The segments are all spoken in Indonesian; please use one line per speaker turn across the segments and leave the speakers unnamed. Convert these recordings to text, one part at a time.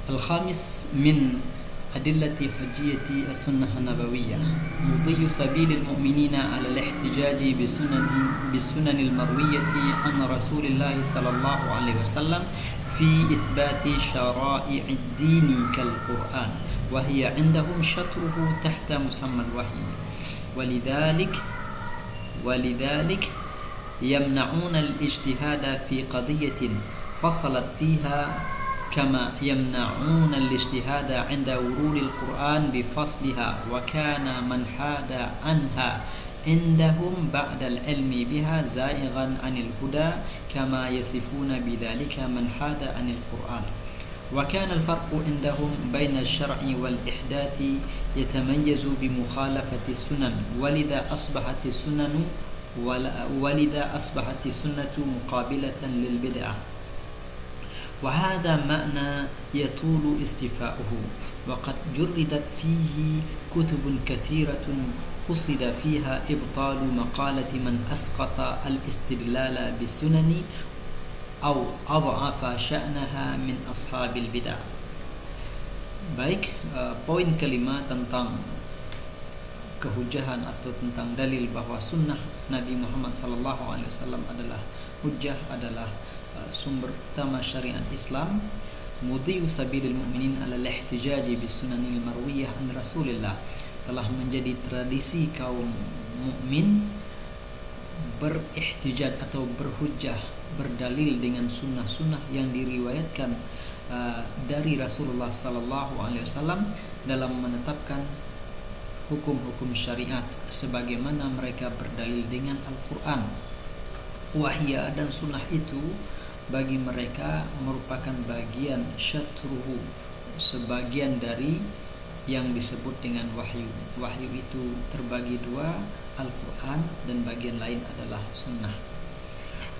الخامس من أدلة حجية السنة النبوية مضي سبيل المؤمنين على الاحتجاج بالسنن المروية عن رسول الله صلى الله عليه وسلم في إثبات شرائع الدين كالقرآن، وهي عندهم شطره تحت مسمى الوحي، ولذلك يمنعون الاجتهاد في قضية فصلت فيها كما يمنعون الاجتهاد عند ورود القرآن بفصلها، وكان من حاد عنها عندهم بعد العلم بها زائغا عن الهدى كما يصفون بذلك من حاد عن القرآن. وكان الفرق عندهم بين الشرع والإحداث يتميز بمخالفة السنن، ولذا أصبحت السنة مقابلة للبدعة، وهذا معنى يطول استيفاؤه. وقد جردت فيه كتب كثيرة قصد فيها إبطال مقالة من أسقط الاستدلال بالسنن أو أضعف شأنها من أصحاب البدع. Baik, poin kelima tentang kehujahan atau tentang dalil bahwa sunnah Nabi Muhammad SAW adalah hujjah, adalah sumber utama syariat Islam. Mudhiyu sabilil mu'minin ala al-ihtijaji bis sunanil marwiyah an Rasulillah, telah menjadi tradisi kaum mukmin berihtijaj atau berhujjah, berdalil dengan sunnah-sunnah yang diriwayatkan dari Rasulullah sallallahu alaihi wasallam dalam menetapkan hukum-hukum syariat sebagaimana mereka berdalil dengan Al-Qur'an. Wahya dan sunnah itu bagi mereka merupakan bagian syatruhu, sebagian dari yang disebut dengan wahyu. Wahyu itu terbagi dua, Al-Quran dan bagian lain adalah sunnah.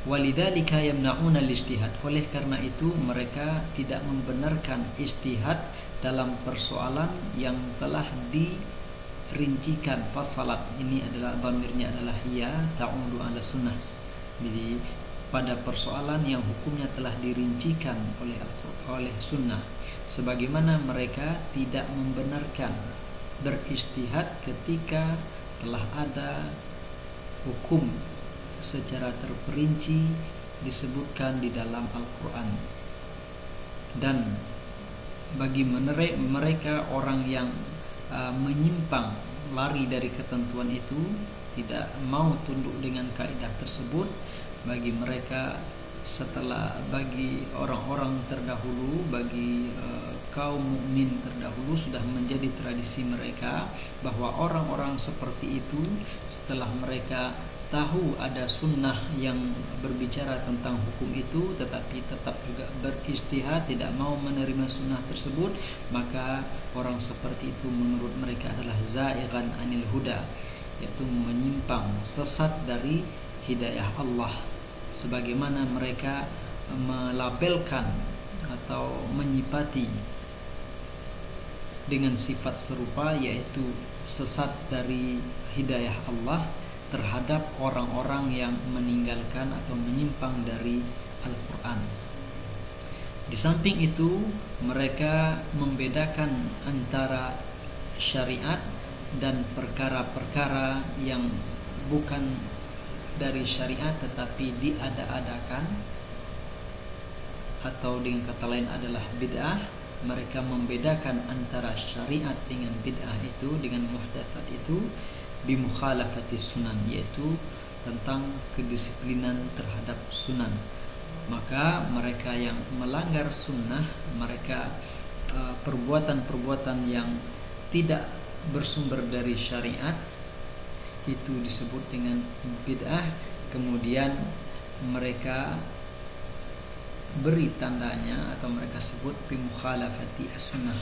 Walidzalika yamna'una al-ijtihad, oleh karena itu mereka tidak membenarkan ijtihad dalam persoalan yang telah dirincikan. Fasalat ini adalah dhamirnya adalah hiya ta'udu ala sunnah. Jadi pada persoalan yang hukumnya telah dirincikan oleh sunnah, sebagaimana mereka tidak membenarkan berijtihad ketika telah ada hukum secara terperinci disebutkan di dalam Al-Quran. Dan bagi mereka orang yang menyimpang, lari dari ketentuan itu, tidak mau tunduk dengan kaidah tersebut, bagi mereka bagi orang-orang terdahulu, bagi kaum mukmin terdahulu sudah menjadi tradisi mereka bahwa orang-orang seperti itu setelah mereka tahu ada sunnah yang berbicara tentang hukum itu tetapi tetap juga berijtihad, tidak mau menerima sunnah tersebut, maka orang seperti itu menurut mereka adalah zaighan anil huda, yaitu menyimpang, sesat dari hidayah Allah, sebagaimana mereka melabelkan atau menyifati dengan sifat serupa, yaitu sesat dari hidayah Allah terhadap orang-orang yang meninggalkan atau menyimpang dari Al-Quran. Di samping itu mereka membedakan antara syariat dan perkara-perkara yang bukan dari syariat tetapi diada-adakan, atau dengan kata lain adalah bid'ah. Mereka membedakan antara syariat dengan bid'ah itu, dengan muhdatsat itu, bimukhalafati sunan, yaitu tentang kedisiplinan terhadap sunan. Maka mereka yang melanggar sunnah, mereka perbuatan-perbuatan yang tidak bersumber dari syariat itu disebut dengan bid'ah. Kemudian mereka beri tandanya atau mereka sebut bimukhalafati as-sunnah,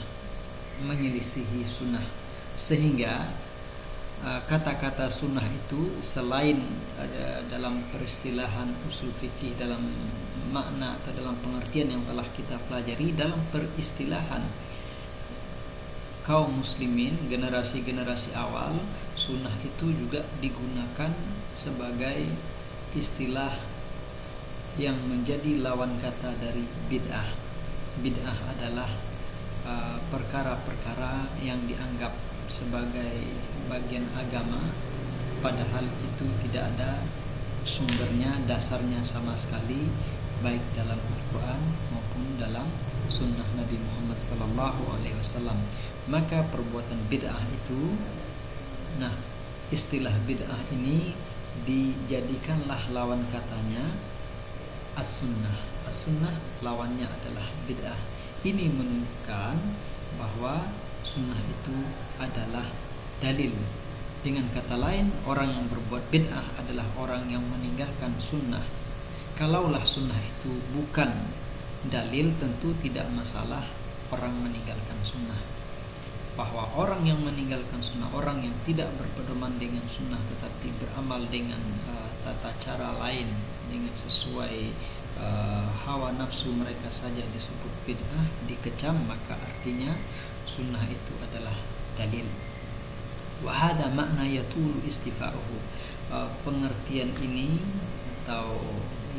menyelisihi sunnah. Sehingga kata-kata sunnah itu selain ada dalam peristilahan usul fikih, dalam makna atau dalam pengertian yang telah kita pelajari, dalam peristilahan kaum muslimin generasi-generasi awal, sunnah itu juga digunakan sebagai istilah yang menjadi lawan kata dari bid'ah. Bid'ah adalah perkara-perkara yang dianggap sebagai bagian agama, padahal itu tidak ada sumbernya, dasarnya sama sekali, baik dalam Al-Quran maupun dalam sunnah Nabi Muhammad SAW. Maka perbuatan bid'ah itu, nah istilah bid'ah ini dijadikanlah lawan katanya as-sunnah. As-sunnah lawannya adalah bid'ah. Ini menunjukkan bahwa sunnah itu adalah dalil. Dengan kata lain, orang yang berbuat bid'ah adalah orang yang meninggalkan sunnah. Kalaulah sunnah itu bukan dalil, tentu tidak masalah orang meninggalkan sunnah. Bahwa orang yang meninggalkan sunnah, orang yang tidak berpedoman dengan sunnah tetapi beramal dengan tata cara lain, dengan sesuai hawa nafsu mereka saja, disebut bid'ah, dikecam, maka artinya sunnah itu adalah dalil. Wa hadza makna yatulu istifa'uhu. Pengertian ini atau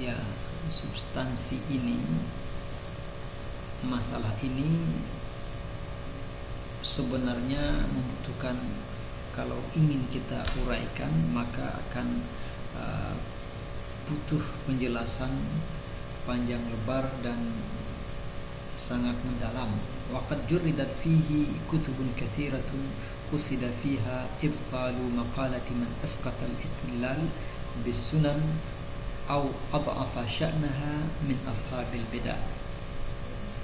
ya substansi ini, masalah ini sebenarnya membutuhkan, kalau ingin kita uraikan maka akan butuh penjelasan panjang lebar dan sangat mendalam. Waqad juridat fihi kutubun katsiratun qusida fiha ibtalu maqalati man asqata al-istidlal bis sunan aw adhafa sya'naha min ashabil bid'ah.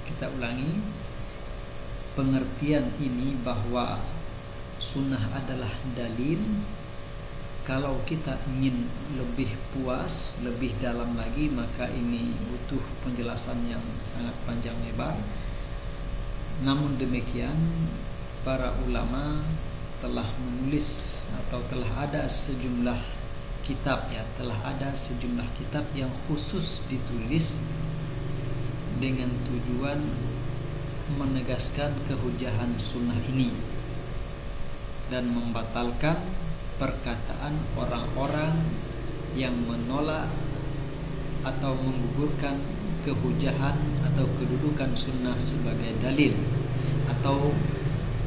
Kita ulangi pengertian ini, bahwa sunnah adalah dalil. Kalau kita ingin lebih puas, lebih dalam lagi, maka ini butuh penjelasan yang sangat panjang lebar. Namun demikian, para ulama telah menulis atau telah ada sejumlah kitab, telah ada sejumlah kitab yang khusus ditulis dengan tujuan menegaskan kehujahan sunnah ini dan membatalkan perkataan orang-orang yang menolak atau menggugurkan kehujahan atau kedudukan sunnah sebagai dalil, atau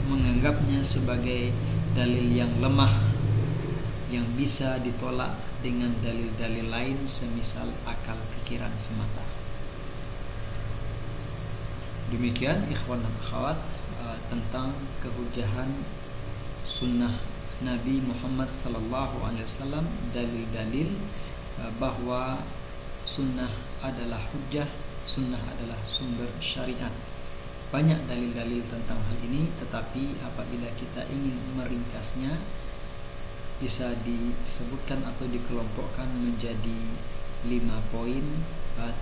menganggapnya sebagai dalil yang lemah yang bisa ditolak dengan dalil-dalil lain semisal akal pikiran semata. Demikian ikhwan dan akhwat tentang kehujahan sunnah Nabi Muhammad SAW, dalil-dalil bahwa sunnah adalah hujjah, sunnah adalah sumber syariat. Banyak dalil-dalil tentang hal ini, tetapi apabila kita ingin meringkasnya, bisa disebutkan atau dikelompokkan menjadi 5 poin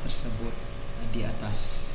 tersebut di atas.